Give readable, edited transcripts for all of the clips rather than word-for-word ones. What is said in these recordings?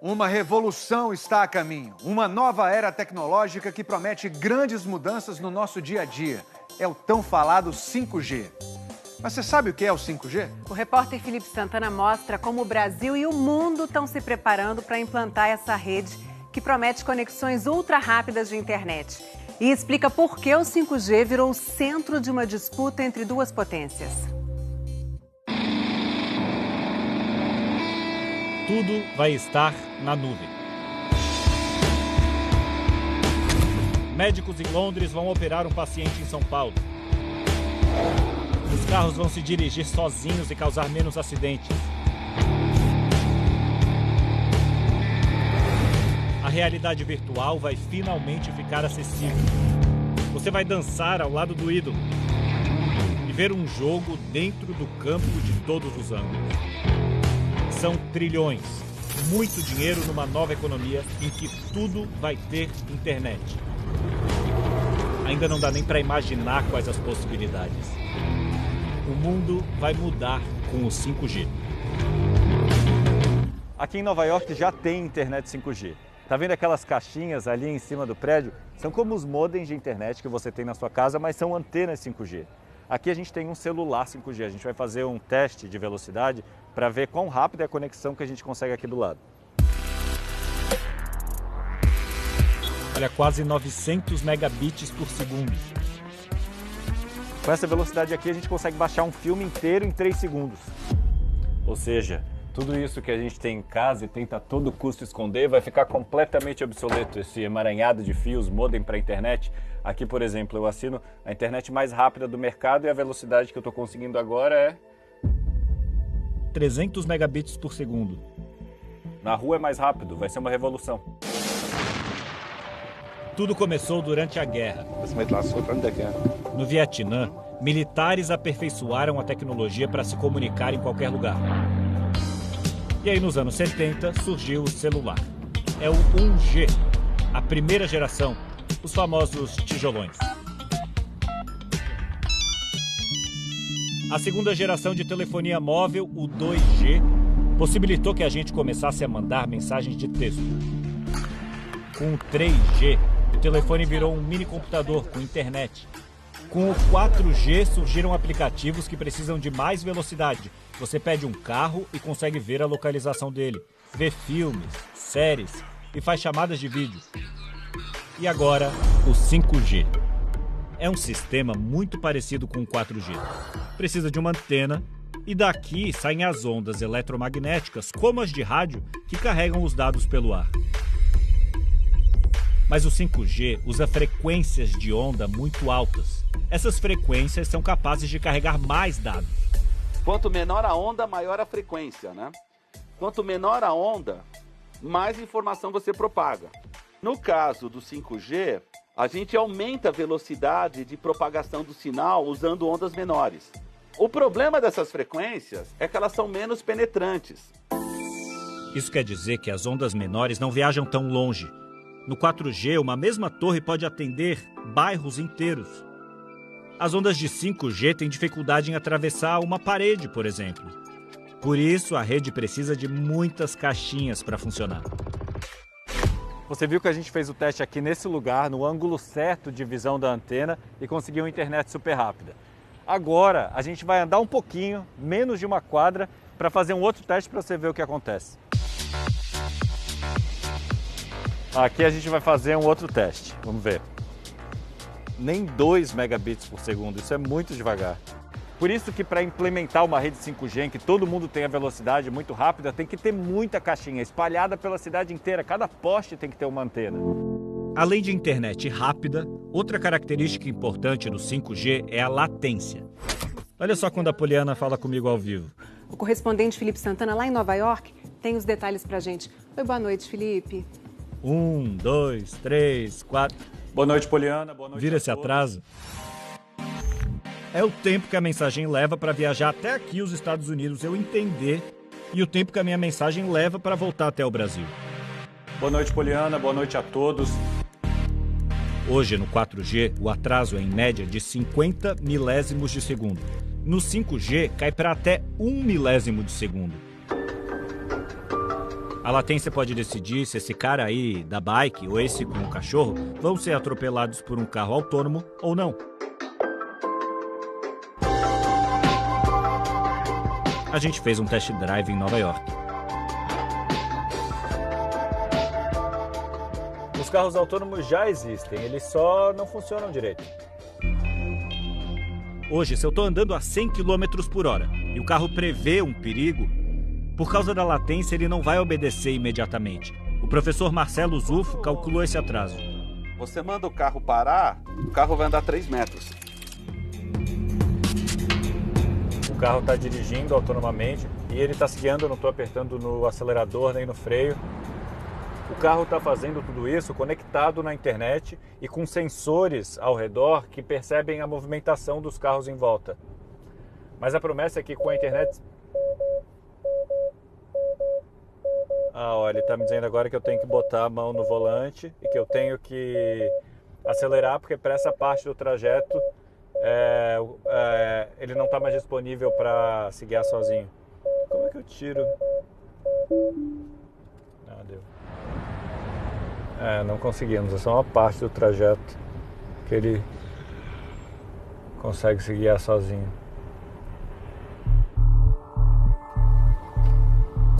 Uma revolução está a caminho. Uma nova era tecnológica que promete grandes mudanças no nosso dia a dia. É o tão falado 5G. Mas você sabe o que é o 5G? O repórter Felipe Santana mostra como o Brasil e o mundo estão se preparando para implantar essa rede que promete conexões ultra rápidas de internet. E explica por que o 5G virou o centro de uma disputa entre duas potências. Tudo vai estar na nuvem. Médicos em Londres vão operar um paciente em São Paulo. Os carros vão se dirigir sozinhos e causar menos acidentes. A realidade virtual vai finalmente ficar acessível. Você vai dançar ao lado do ídolo e ver um jogo dentro do campo de todos os ângulos. São trilhões, muito dinheiro numa nova economia em que tudo vai ter internet. Ainda não dá nem para imaginar quais as possibilidades. O mundo vai mudar com o 5G. Aqui em Nova York já tem internet 5G. Tá vendo aquelas caixinhas ali em cima do prédio? São como os modems de internet que você tem na sua casa, mas são antenas 5G. Aqui a gente tem um celular 5G. A gente vai fazer um teste de velocidade para ver quão rápida é a conexão que a gente consegue aqui do lado. Olha, quase 900 megabits por segundo. Com essa velocidade aqui a gente consegue baixar um filme inteiro em 3 segundos. Ou seja, tudo isso que a gente tem em casa e tenta a todo custo esconder vai ficar completamente obsoleto. Esse emaranhado de fios, modem para a internet. Aqui, por exemplo, eu assino a internet mais rápida do mercado e a velocidade que eu estou conseguindo agora é 300 megabits por segundo. Na rua é mais rápido, vai ser uma revolução. Tudo começou durante a guerra. No Vietnã, militares aperfeiçoaram a tecnologia para se comunicar em qualquer lugar. E aí, nos anos 70, surgiu o celular. É o 1G, a primeira geração, os famosos tijolões. A segunda geração de telefonia móvel, o 2G, possibilitou que a gente começasse a mandar mensagens de texto. Com o 3G, o telefone virou um mini computador com internet. Com o 4G surgiram aplicativos que precisam de mais velocidade. Você pede um carro e consegue ver a localização dele, vê filmes, séries e faz chamadas de vídeo. E agora, o 5G. É um sistema muito parecido com o 4G. Precisa de uma antena e daqui saem as ondas eletromagnéticas, como as de rádio, que carregam os dados pelo ar. Mas o 5G usa frequências de onda muito altas. Essas frequências são capazes de carregar mais dados. Quanto menor a onda, maior a frequência, né? Quanto menor a onda, mais informação você propaga. No caso do 5G, a gente aumenta a velocidade de propagação do sinal usando ondas menores. O problema dessas frequências é que elas são menos penetrantes. Isso quer dizer que as ondas menores não viajam tão longe. No 4G, uma mesma torre pode atender bairros inteiros. As ondas de 5G têm dificuldade em atravessar uma parede, por exemplo. Por isso, a rede precisa de muitas caixinhas para funcionar. Você viu que a gente fez o teste aqui nesse lugar, no ângulo certo de visão da antena e conseguiu uma internet super rápida. Agora, a gente vai andar um pouquinho, menos de uma quadra, para fazer um outro teste para você ver o que acontece. Aqui a gente vai fazer um outro teste, vamos ver. Nem 2 megabits por segundo, isso é muito devagar. Por isso que para implementar uma rede 5G em que todo mundo tenha velocidade muito rápida, tem que ter muita caixinha espalhada pela cidade inteira. Cada poste tem que ter uma antena. Além de internet rápida, outra característica importante do 5G é a latência. Olha só quando a Poliana fala comigo ao vivo. O correspondente Felipe Santana, lá em Nova York, tem os detalhes pra gente. Oi, boa noite, Felipe. 1, 2, 3, 4... Boa noite, Poliana. Boa noite. Vira esse atraso. É o tempo que a mensagem leva para viajar até aqui os Estados Unidos, eu entender, e o tempo que a minha mensagem leva para voltar até o Brasil. Boa noite, Poliana. Boa noite a todos. Hoje, no 4G, o atraso é em média de 50 milésimos de segundo. No 5G, cai para até 1 milésimo de segundo. A latência pode decidir se esse cara aí da bike ou esse com o cachorro vão ser atropelados por um carro autônomo ou não. A gente fez um test drive em Nova York. Os carros autônomos já existem, eles só não funcionam direito. Hoje, se eu estou andando a 100 km por hora e o carro prevê um perigo, por causa da latência ele não vai obedecer imediatamente. O professor Marcelo Zufo calculou esse atraso. Você manda o carro parar, o carro vai andar 3 metros. O carro está dirigindo autonomamente e ele está se guiando, eu não estou apertando no acelerador nem no freio. O carro está fazendo tudo isso conectado na internet e com sensores ao redor que percebem a movimentação dos carros em volta. Mas a promessa é que com a internet... Olha, ele está me dizendo agora que eu tenho que botar a mão no volante e que eu tenho que acelerar, porque para essa parte do trajeto ele não está mais disponível para se guiar sozinho. Como é que eu tiro? Não, deu. Não conseguimos, é só uma parte do trajeto que ele consegue se guiar sozinho.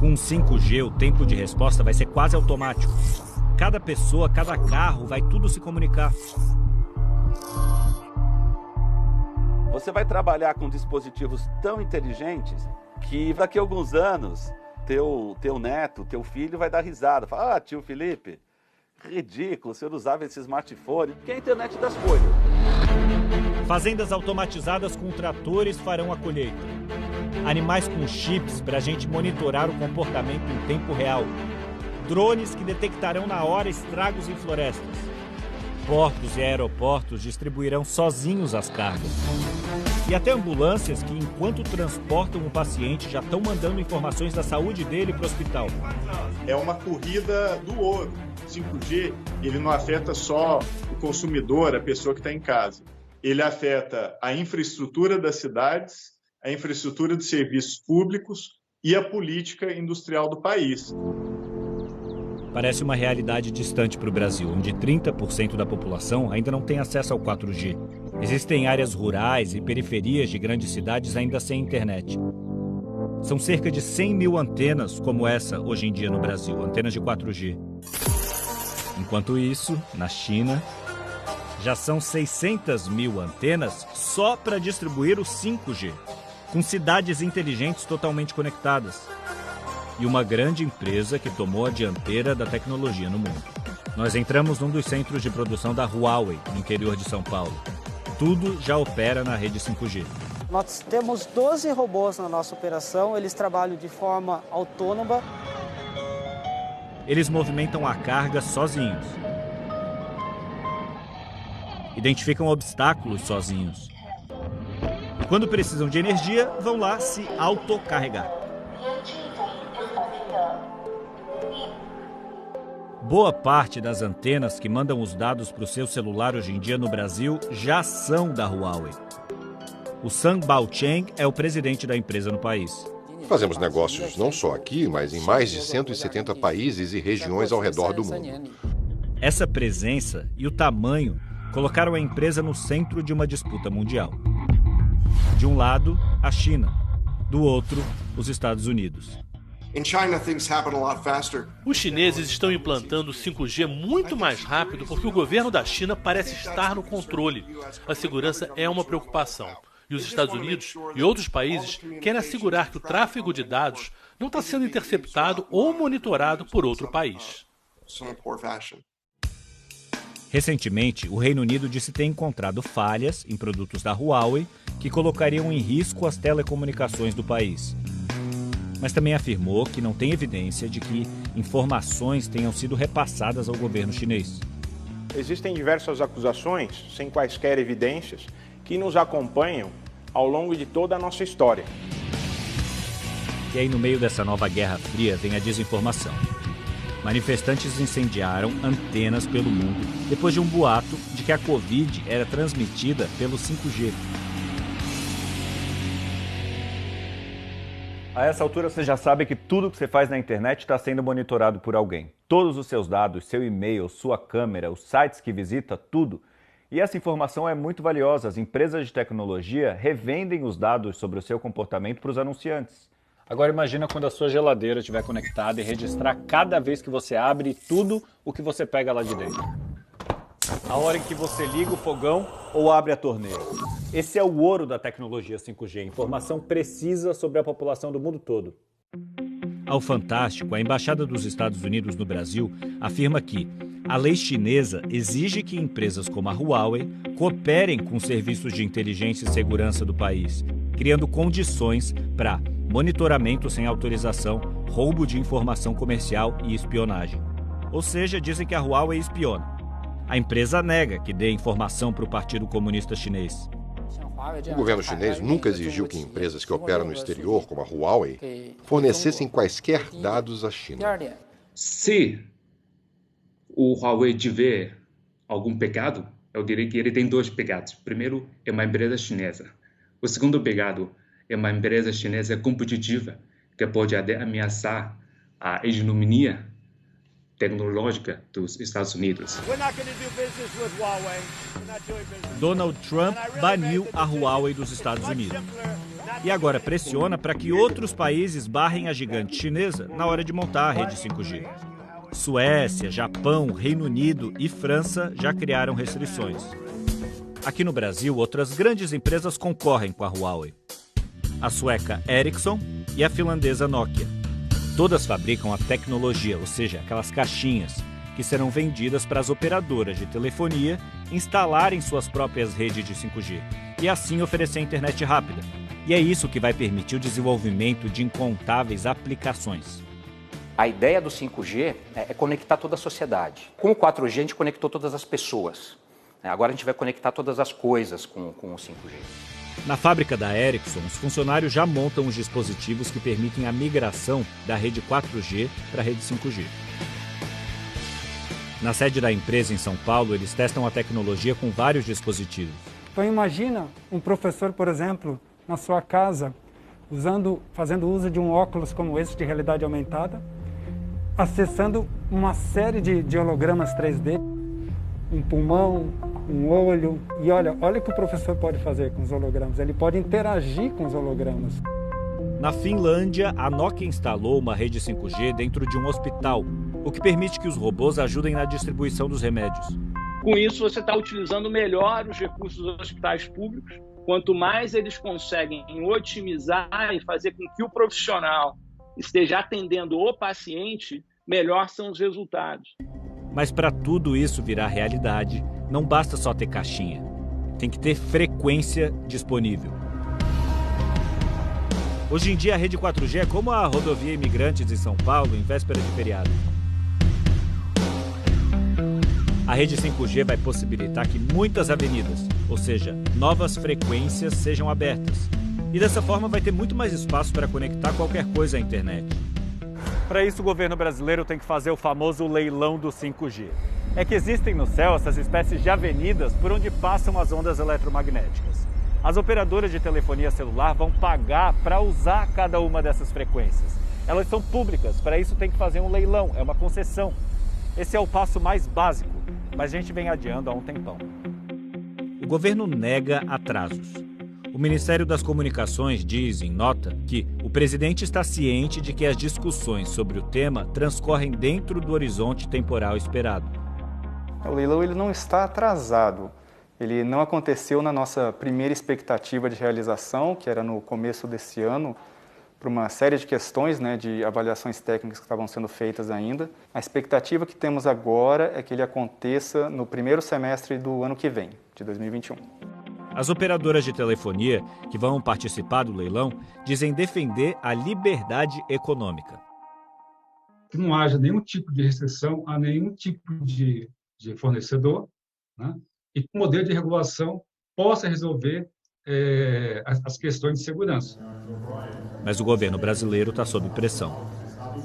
Com 5G, o tempo de resposta vai ser quase automático. Cada pessoa, cada carro, vai tudo se comunicar. Você vai trabalhar com dispositivos tão inteligentes que daqui a alguns anos teu neto, teu filho vai dar risada. Fala, ah, tio Felipe, ridículo, o senhor usava esse smartphone, porque é a internet das coisas. Fazendas automatizadas com tratores farão a colheita. Animais com chips para a gente monitorar o comportamento em tempo real. Drones que detectarão na hora estragos em florestas. Portos e aeroportos distribuirão sozinhos as cargas. E até ambulâncias que, enquanto transportam o paciente, já estão mandando informações da saúde dele para o hospital. É uma corrida do ouro. 5G, ele não afeta só o consumidor, a pessoa que está em casa. Ele afeta a infraestrutura das cidades, a infraestrutura de serviços públicos e a política industrial do país. Parece uma realidade distante para o Brasil, onde 30% da população ainda não tem acesso ao 4G. Existem áreas rurais e periferias de grandes cidades ainda sem internet. São cerca de 100 mil antenas como essa hoje em dia no Brasil, antenas de 4G. Enquanto isso, na China, já são 600 mil antenas só para distribuir o 5G, com cidades inteligentes totalmente conectadas. E uma grande empresa que tomou a dianteira da tecnologia no mundo. Nós entramos num dos centros de produção da Huawei, no interior de São Paulo. Tudo já opera na rede 5G. Nós temos 12 robôs na nossa operação, eles trabalham de forma autônoma. Eles movimentam a carga sozinhos. Identificam obstáculos sozinhos. E quando precisam de energia, vão lá se autocarregar. Boa parte das antenas que mandam os dados para o seu celular hoje em dia no Brasil já são da Huawei. O Sun Baocheng é o presidente da empresa no país. Fazemos negócios não só aqui, mas em mais de 170 países e regiões ao redor do mundo. Essa presença e o tamanho colocaram a empresa no centro de uma disputa mundial. De um lado, a China. Do outro, os Estados Unidos. Os chineses estão implantando 5G muito mais rápido porque o governo da China parece estar no controle. A segurança é uma preocupação. E os Estados Unidos e outros países querem assegurar que o tráfego de dados não está sendo interceptado ou monitorado por outro país. Recentemente, o Reino Unido disse ter encontrado falhas em produtos da Huawei que colocariam em risco as telecomunicações do país. Mas também afirmou que não tem evidência de que informações tenham sido repassadas ao governo chinês. Existem diversas acusações, sem quaisquer evidências, que nos acompanham ao longo de toda a nossa história. E aí, no meio dessa nova Guerra Fria, vem a desinformação. Manifestantes incendiaram antenas pelo mundo depois de um boato de que a Covid era transmitida pelo 5G. A essa altura você já sabe que tudo que você faz na internet está sendo monitorado por alguém. Todos os seus dados, seu e-mail, sua câmera, os sites que visita, tudo. E essa informação é muito valiosa. As empresas de tecnologia revendem os dados sobre o seu comportamento para os anunciantes. Agora imagina quando a sua geladeira estiver conectada e registrar cada vez que você abre tudo o que você pega lá de dentro. A hora em que você liga o fogão ou abre a torneira. Esse é o ouro da tecnologia 5G, informação precisa sobre a população do mundo todo. Ao Fantástico, a Embaixada dos Estados Unidos no Brasil afirma que a lei chinesa exige que empresas como a Huawei cooperem com serviços de inteligência e segurança do país, criando condições para monitoramento sem autorização, roubo de informação comercial e espionagem. Ou seja, dizem que a Huawei espiona. A empresa nega que dê informação para o Partido Comunista Chinês. O governo chinês nunca exigiu que empresas que operam no exterior, como a Huawei, fornecessem quaisquer dados à China. Se o Huawei tiver algum pecado, eu diria que ele tem dois pecados. Primeiro, é uma empresa chinesa. O segundo pecado é uma empresa chinesa competitiva que pode ameaçar a hegemonia tecnológica dos Estados Unidos. Donald Trump baniu a Huawei dos Estados Unidos. E agora pressiona para que outros países barrem a gigante chinesa na hora de montar a rede 5G. Suécia, Japão, Reino Unido e França já criaram restrições. Aqui no Brasil, outras grandes empresas concorrem com a Huawei. A sueca Ericsson e a finlandesa Nokia. Todas fabricam a tecnologia, ou seja, aquelas caixinhas, que serão vendidas para as operadoras de telefonia instalarem suas próprias redes de 5G e assim oferecer internet rápida. E é isso que vai permitir o desenvolvimento de incontáveis aplicações. A ideia do 5G é conectar toda a sociedade. Com o 4G a gente conectou todas as pessoas. Agora a gente vai conectar todas as coisas com o 5G. Na fábrica da Ericsson, os funcionários já montam os dispositivos que permitem a migração da rede 4G para a rede 5G. Na sede da empresa em São Paulo, eles testam a tecnologia com vários dispositivos. Então imagina um professor, por exemplo, na sua casa, fazendo uso de um óculos como esse de realidade aumentada, acessando uma série de hologramas 3D, um pulmão, um olho. E olha o que o professor pode fazer com os hologramas. Ele pode interagir com os hologramas. Na Finlândia, a Nokia instalou uma rede 5G dentro de um hospital, o que permite que os robôs ajudem na distribuição dos remédios. Com isso, você está utilizando melhor os recursos dos hospitais públicos. Quanto mais eles conseguem otimizar e fazer com que o profissional esteja atendendo o paciente, melhor são os resultados. Mas para tudo isso virar realidade, não basta só ter caixinha. Tem que ter frequência disponível. Hoje em dia a rede 4G é como a rodovia Imigrantes em São Paulo em véspera de feriado. A rede 5G vai possibilitar que muitas avenidas, ou seja, novas frequências, sejam abertas. E dessa forma vai ter muito mais espaço para conectar qualquer coisa à internet. Para isso, o governo brasileiro tem que fazer o famoso leilão do 5G. É que existem no céu essas espécies de avenidas por onde passam as ondas eletromagnéticas. As operadoras de telefonia celular vão pagar para usar cada uma dessas frequências. Elas são públicas, para isso tem que fazer um leilão, é uma concessão. Esse é o passo mais básico, mas a gente vem adiando há um tempão. O governo nega atrasos. O Ministério das Comunicações diz em nota que o presidente está ciente de que as discussões sobre o tema transcorrem dentro do horizonte temporal esperado. O leilão ele não está atrasado. Ele não aconteceu na nossa primeira expectativa de realização, que era no começo desse ano, por uma série de questões, de avaliações técnicas que estavam sendo feitas ainda. A expectativa que temos agora é que ele aconteça no primeiro semestre do ano que vem, de 2021. As operadoras de telefonia que vão participar do leilão dizem defender a liberdade econômica. Que não haja nenhum tipo de restrição a nenhum tipo de fornecedor, e que o modelo de regulação possa resolver as questões de segurança. Mas o governo brasileiro está sob pressão.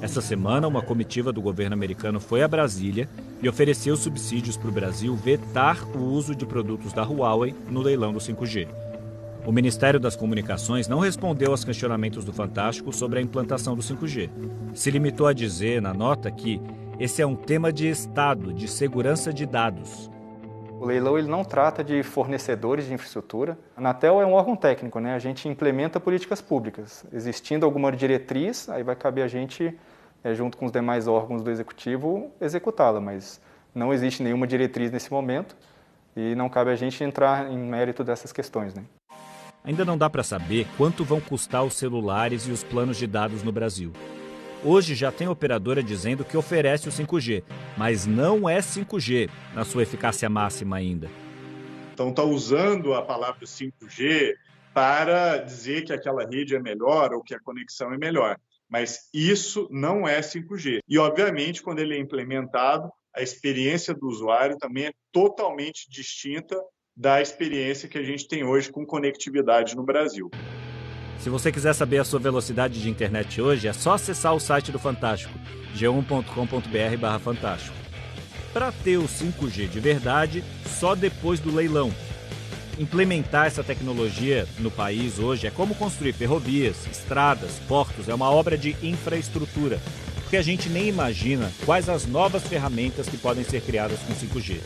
Essa semana, uma comitiva do governo americano foi a Brasília e ofereceu subsídios para o Brasil vetar o uso de produtos da Huawei no leilão do 5G. O Ministério das Comunicações não respondeu aos questionamentos do Fantástico sobre a implantação do 5G. Se limitou a dizer na nota que esse é um tema de Estado, de segurança de dados. O leilão ele não trata de fornecedores de infraestrutura. A Anatel é um órgão técnico, né? A gente implementa políticas públicas. Existindo alguma diretriz, aí vai caber a gente, junto com os demais órgãos do Executivo, executá-la. Mas não existe nenhuma diretriz nesse momento e não cabe a gente entrar em mérito dessas questões, né? Ainda não dá para saber quanto vão custar os celulares e os planos de dados no Brasil. Hoje já tem operadora dizendo que oferece o 5G, mas não é 5G na sua eficácia máxima ainda. Então está usando a palavra 5G para dizer que aquela rede é melhor ou que a conexão é melhor. Mas isso não é 5G. E, obviamente, quando ele é implementado, a experiência do usuário também é totalmente distinta da experiência que a gente tem hoje com conectividade no Brasil. Se você quiser saber a sua velocidade de internet hoje, é só acessar o site do Fantástico, g1.com.br/fantástico. Para ter o 5G de verdade, só depois do leilão. Implementar essa tecnologia no país hoje é como construir ferrovias, estradas, portos, é uma obra de infraestrutura, porque a gente nem imagina quais as novas ferramentas que podem ser criadas com 5G.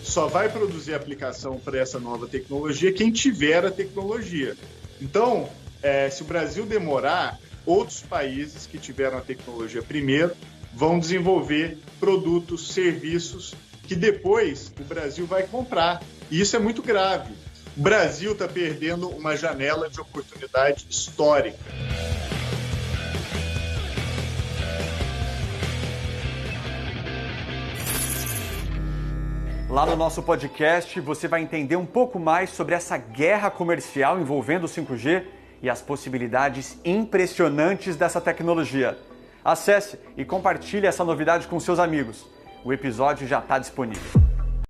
Só vai produzir aplicação para essa nova tecnologia quem tiver a tecnologia. Então, se o Brasil demorar, outros países que tiveram a tecnologia primeiro vão desenvolver produtos, serviços que depois o Brasil vai comprar. E isso é muito grave. O Brasil está perdendo uma janela de oportunidade histórica. Lá no nosso podcast, você vai entender um pouco mais sobre essa guerra comercial envolvendo o 5G e as possibilidades impressionantes dessa tecnologia. Acesse e compartilhe essa novidade com seus amigos. O episódio já está disponível.